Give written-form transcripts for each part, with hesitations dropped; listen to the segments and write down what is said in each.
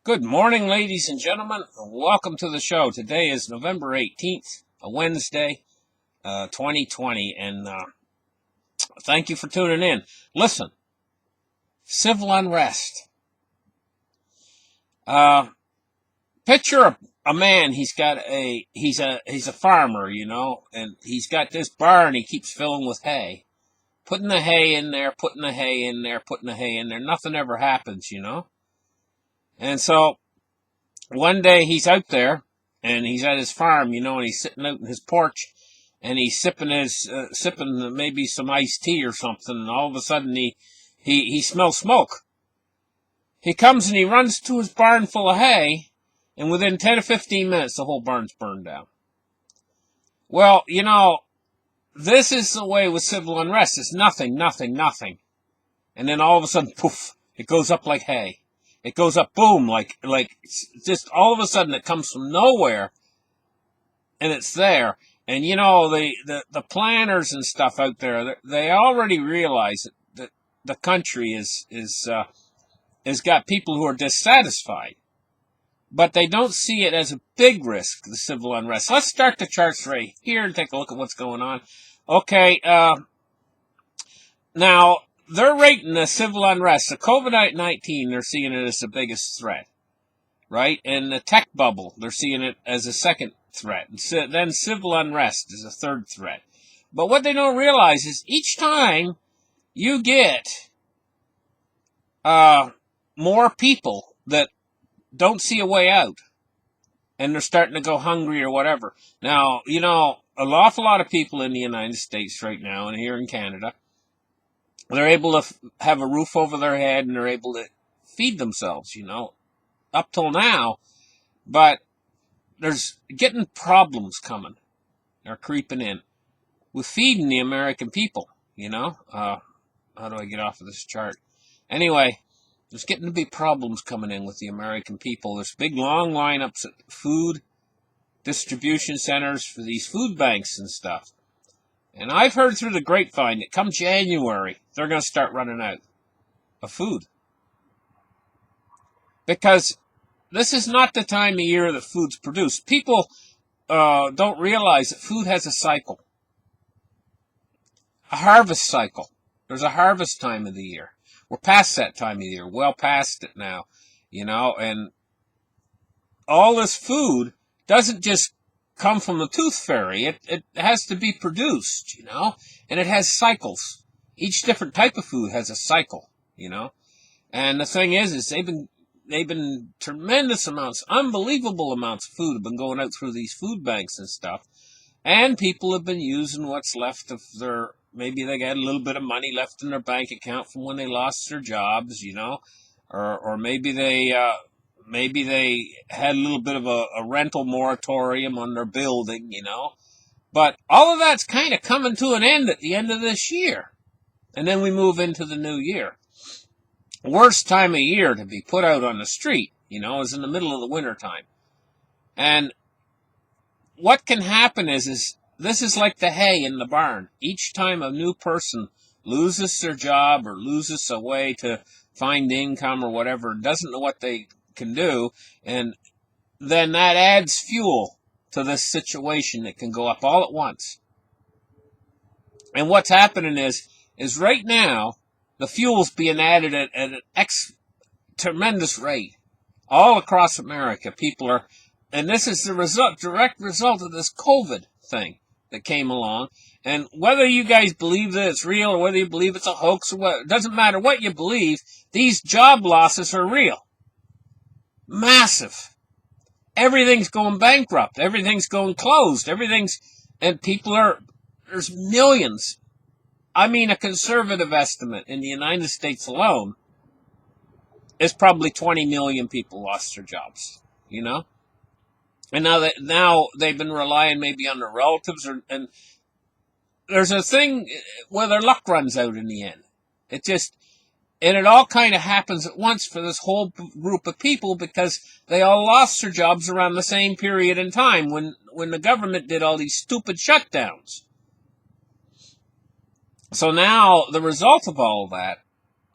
Good morning, ladies and gentlemen. Welcome to the show. Today is November 18th, a Wednesday, 2020, and thank you for tuning in. Listen, civil unrest. Picture a man. He's a farmer, and he's got this barn he keeps filling with hay, putting the hay in there, putting the hay in there, putting the hay in there. Nothing ever happens, And so one day he's out there and he's at his farm, and he's sitting out in his porch and he's sipping maybe some iced tea or something, and all of a sudden he smells smoke. He comes and he runs to his barn full of hay, and within 10 to 15 minutes the whole barn's burned down. Well, this is the way with civil unrest. It's nothing, nothing, nothing. And then all of a sudden, poof, it goes up like hay. It goes up, boom, like just all of a sudden it comes from nowhere, and it's there. And the planners and stuff out there, they already realize that the country has got people who are dissatisfied, but they don't see it as a big risk, the civil unrest. Let's start the charts right here and take a look at what's going on. Okay, now, they're rating the civil unrest, the COVID-19, they're seeing it as the biggest threat, right? And the tech bubble, they're seeing it as a second threat. And then civil unrest is a third threat. But what they don't realize is each time you get more people that don't see a way out, and they're starting to go hungry or whatever. Now, an awful lot of people in the United States right now and here in Canada, they're able to have a roof over their head and they're able to feed themselves, up till now. But there's getting problems coming. They're creeping in with feeding the American people, How do I get off of this chart? Anyway, there's getting to be problems coming in with the American people. There's big long lineups at food distribution centers for these food banks and stuff. And I've heard through the grapevine that come January, they're going to start running out of food. Because this is not the time of year that food's produced. People don't realize that food has a cycle. A harvest cycle. There's a harvest time of the year. We're past that time of the year. Well past it now. And all this food doesn't just come from the tooth fairy. It has to be produced, and it has cycles. Each different type of food has a cycle, And the thing is they've been tremendous amounts, unbelievable amounts of food have been going out through these food banks and stuff. And people have been using what's left of maybe they got a little bit of money left in their bank account from when they lost their jobs, or maybe they had a little bit of a rental moratorium on their building, But all of that's kind of coming to an end at the end of this year. And then we move into the new year. Worst time of year to be put out on the street, is in the middle of the winter time. And what can happen is this is like the hay in the barn. Each time a new person loses their job or loses a way to find income or whatever, doesn't know what they can do, and then that adds fuel to this situation that can go up all at once. And what's happening is right now the fuel's being added at an tremendous rate all across America. People are, and this is the direct result of this COVID thing that came along. And whether you guys believe that it's real or whether you believe it's a hoax or what, it doesn't matter what you believe. These job losses are real. Massive. Everything's going bankrupt. Everything's going closed. And there's millions. I mean, a conservative estimate in the United States alone is probably 20 million people lost their jobs, And now they've been relying maybe on their relatives, and there's a thing where their luck runs out in the end. And it all kind of happens at once for this whole group of people because they all lost their jobs around the same period in time when the government did all these stupid shutdowns. So now the result of all of that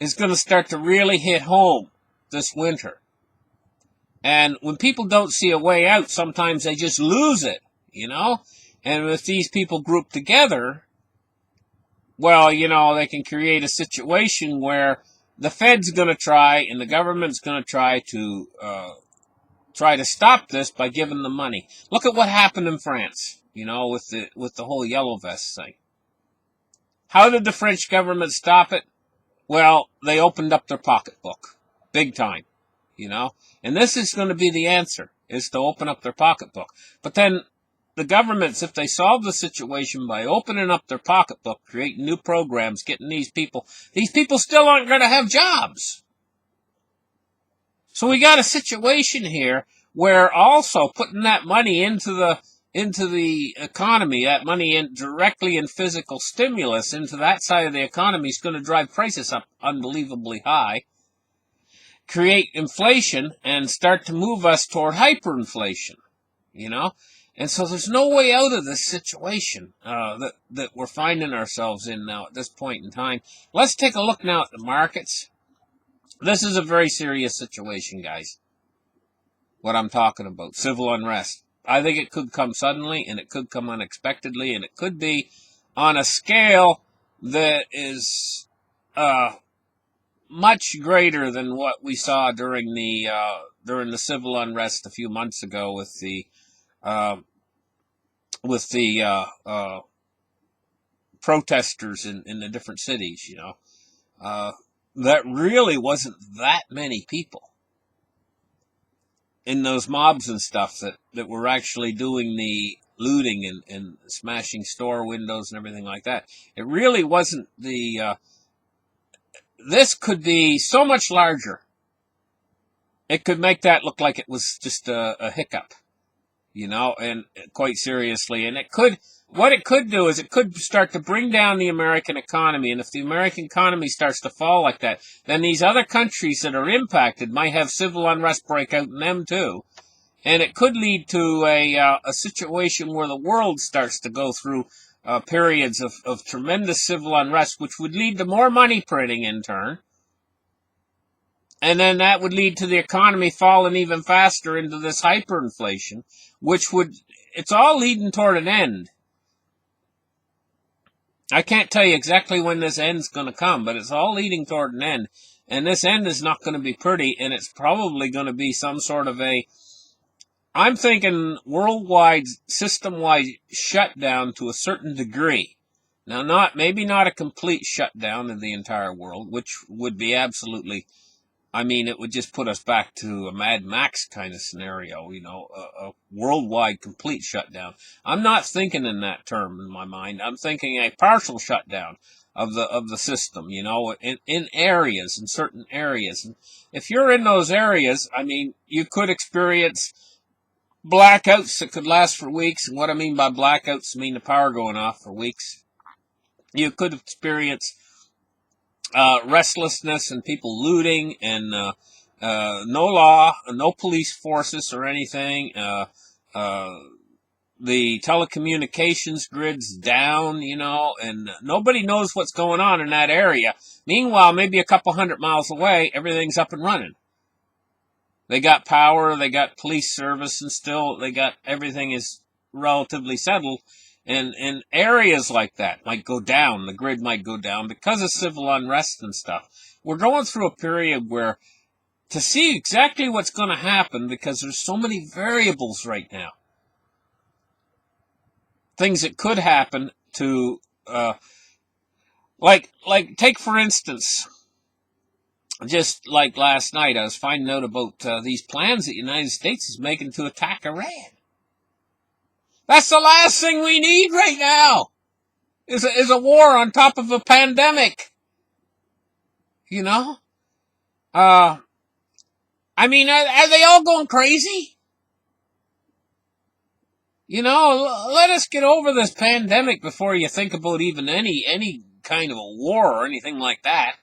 is going to start to really hit home this winter. And when people don't see a way out, sometimes they just lose it, you know? And if these people group together, well, they can create a situation where the Fed's going to try and the government's going to try to stop this by giving them money. Look at what happened in France, with the whole yellow vest thing. How did the French government stop it? Well, they opened up their pocketbook, big time, And this is going to be the answer, is to open up their pocketbook. But then the governments, if they solve the situation by opening up their pocketbook, creating new programs, getting these people still aren't going to have jobs. So we got a situation here where also putting that money into the economy, that money directly in physical stimulus into that side of the economy is going to drive prices up unbelievably high, create inflation, and start to move us toward hyperinflation, And so there's no way out of this situation that we're finding ourselves in now at this point in time. Let's take a look now at the markets. This is a very serious situation, guys. What I'm talking about, civil unrest. I think it could come suddenly, and it could come unexpectedly, and it could be on a scale that is much greater than what we saw during the civil unrest a few months ago with the protesters in the different cities. That really wasn't that many people in those mobs and stuff that were actually doing the looting and smashing store windows and everything like that. It really wasn't this could be so much larger. It could make that look like it was just a hiccup, and quite seriously. And what it could do is it could start to bring down the American economy. And if the American economy starts to fall like that, then these other countries that are impacted might have civil unrest break out in them too. And it could lead to a situation where the world starts to go through periods of tremendous civil unrest, which would lead to more money printing in turn. And then that would lead to the economy falling even faster into this hyperinflation, it's all leading toward an end. I can't tell you exactly when this end's going to come, but it's all leading toward an end. And this end is not going to be pretty, and it's probably going to be some sort of I'm thinking worldwide, system-wide shutdown to a certain degree. Now, maybe not a complete shutdown of the entire world, which would be absolutely, it would just put us back to a Mad Max kind of scenario, a worldwide complete shutdown. I'm not thinking in that term in my mind. I'm thinking a partial shutdown of the system, in areas, in certain areas. And if you're in those areas, you could experience blackouts that could last for weeks. And what I mean by blackouts, the power going off for weeks. You could experience restlessness and people looting and no law, no police forces or anything. The telecommunications grid's down, and nobody knows what's going on in that area. Meanwhile, maybe a couple 100 miles away, everything's up and running. They got power, they got police service, and still everything is relatively settled. And areas like that might go down, the grid might go down because of civil unrest and stuff. We're going through a period where to see exactly what's going to happen, because there's so many variables right now. Things that could happen to, like take for instance, just like last night, I was finding out about these plans that the United States is making to attack Iran. That's the last thing we need right now, is a war on top of a pandemic. Are they all going crazy? Let us get over this pandemic before you think about even any kind of a war or anything like that.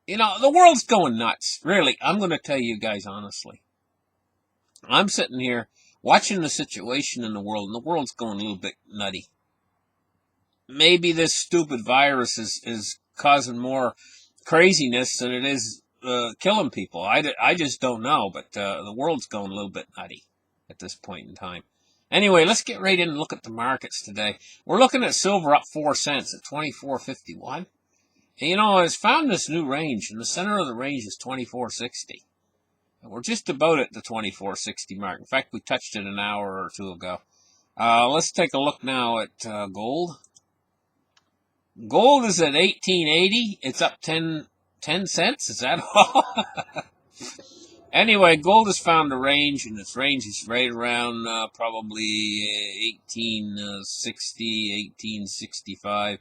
The world's going nuts. Really, I'm going to tell you guys honestly. I'm sitting here watching the situation in the world, and the world's going a little bit nutty. Maybe this stupid virus is causing more craziness than it is killing people. I just don't know, but the world's going a little bit nutty at this point in time. Anyway, let's get right in and look at the markets today. We're looking at silver up 4 cents at 24.51. And, you know, it's found this new range, and the center of the range is 24.60. And we're just about at the 24.60 mark. In fact, we touched it an hour or two ago. Let's take a look now at gold. Gold is at 18.80. It's up 10 cents. Is that all? Anyway, gold has found a range, and its range is right around probably 1860, 1865,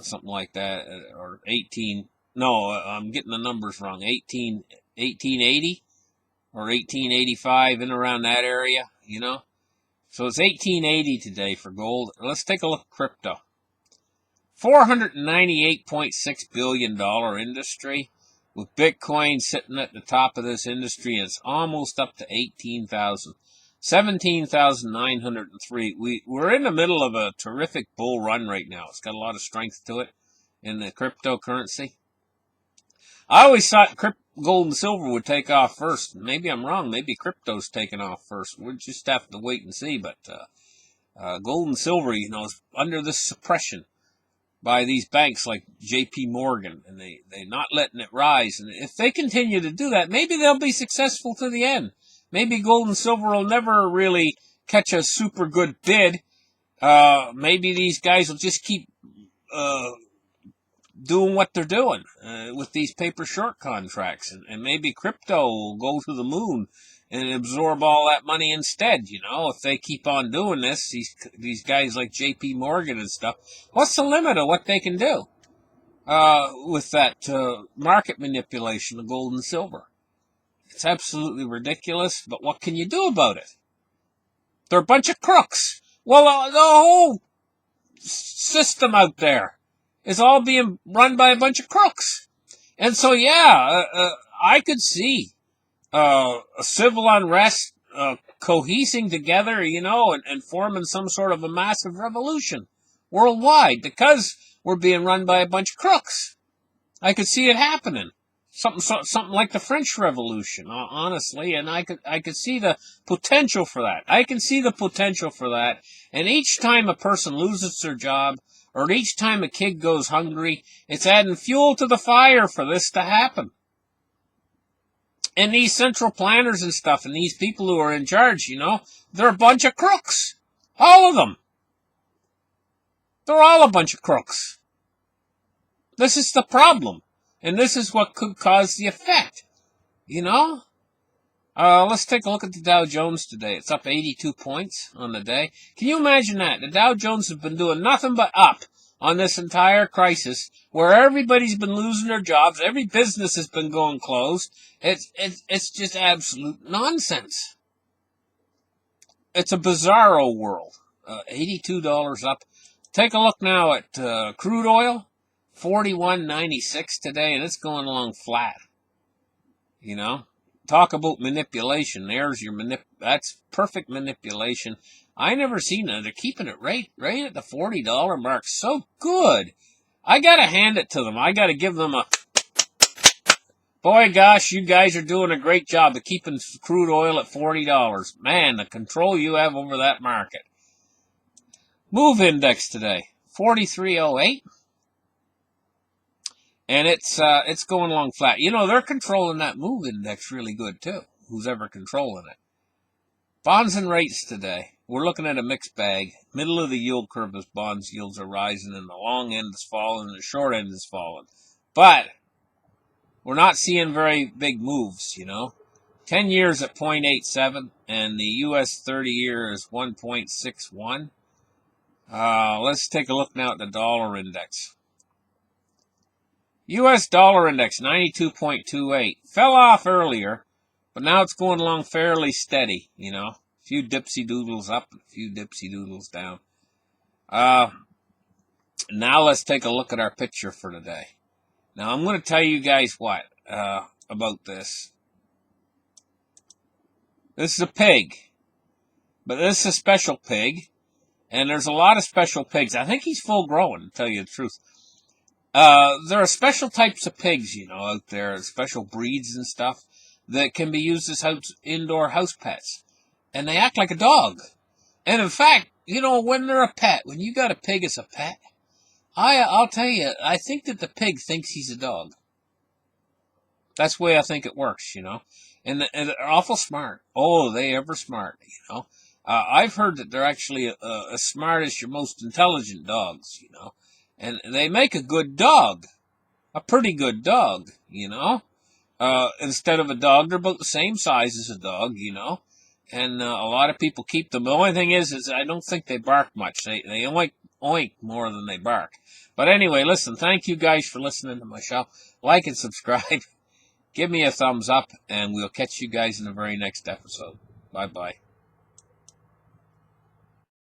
something like that, or 18. No, I'm getting the numbers wrong. 1880 or 1885, in around that area, you know. So it's 1880 today for gold. Let's take a look at crypto. $498.6 billion industry, with Bitcoin sitting at the top of this industry. It's almost up to 18,000. 17,903. We're in the middle of a terrific bull run right now. It's got a lot of strength to it in the cryptocurrency. I always thought gold and silver would take off first. Maybe I'm wrong. Maybe crypto's taking off first. We'll just have to wait and see. But gold and silver, you know, is under this suppression by these banks like J.P. Morgan, and they're not letting it rise. And if they continue to do that, maybe they'll be successful to the end. Maybe gold and silver will never really catch a super good bid. Maybe these guys will just keep doing what they're doing with these paper short contracts. And maybe crypto will go to the moon and absorb all that money instead, you know, if they keep on doing this, these guys like J.P. Morgan and stuff. What's the limit of what they can do with that market manipulation of gold and silver? It's absolutely ridiculous, but what can you do about it? They're a bunch of crooks. Well, the whole system out there is all being run by a bunch of crooks. And so, yeah, I could see a civil unrest cohesing together, you know, and forming some sort of a massive revolution worldwide because we're being run by a bunch of crooks. I could see it happening. Something like the French Revolution, honestly, and I could see the potential for that. I can see the potential for that. And each time a person loses their job, or each time a kid goes hungry, it's adding fuel to the fire for this to happen. And these central planners and stuff, and these people who are in charge, you know, they're a bunch of crooks. All of them. They're all a bunch of crooks. This is the problem. And this is what could cause the effect. You know? Let's take a look at the Dow Jones today. It's up 82 points on the day. Can you imagine that? The Dow Jones has been doing nothing but up on this entire crisis, where everybody's been losing their jobs, every business has been going closed. It's just absolute nonsense. It's a bizarro world. $82 up. Take a look now at crude oil, $41.96 today, and it's going along flat. You know, talk about manipulation. There's your that's perfect manipulation. I never seen that. They're keeping it right at the $40 mark. So good. I gotta hand it to them. I gotta give them a, boy gosh, you guys are doing a great job of keeping crude oil at $40. Man, the control you have over that market. Move index today, 4308. And it's going along flat. You know, they're controlling that move index really good too. Who's ever controlling it? Bonds and rates today. We're looking at a mixed bag. Middle of the yield curve as bonds yields are rising, and the long end is falling, and the short end is falling. But we're not seeing very big moves, you know. 10 years at 0.87, and the U.S. 30-year is 1.61. Let's take a look now at the dollar index. U.S. dollar index, 92.28. Fell off earlier, but now it's going along fairly steady, you know. A few dipsy doodles up, a few dipsy doodles down. Now let's take a look at our picture for today. Now I'm going to tell you guys what about this. This is a pig, but this is a special pig, and there's a lot of special pigs. I think he's full grown, to tell you the truth. There are special types of pigs, out there, special breeds and stuff that can be used as indoor house pets. And they act like a dog. And in fact, when they're a pet, when you got a pig as a pet, I'll tell you, I think that the pig thinks he's a dog. That's the way I think it works, And they're awful smart. Oh, they ever smart, I've heard that they're actually as smart as your most intelligent dogs, And they make a good dog. A pretty good dog, Instead of a dog, they're about the same size as a dog, And a lot of people keep them. The only thing is I don't think they bark much. They oink more than they bark. But anyway, listen, thank you guys for listening to my show. Like and subscribe. Give me a thumbs up, and we'll catch you guys in the very next episode. Bye-bye.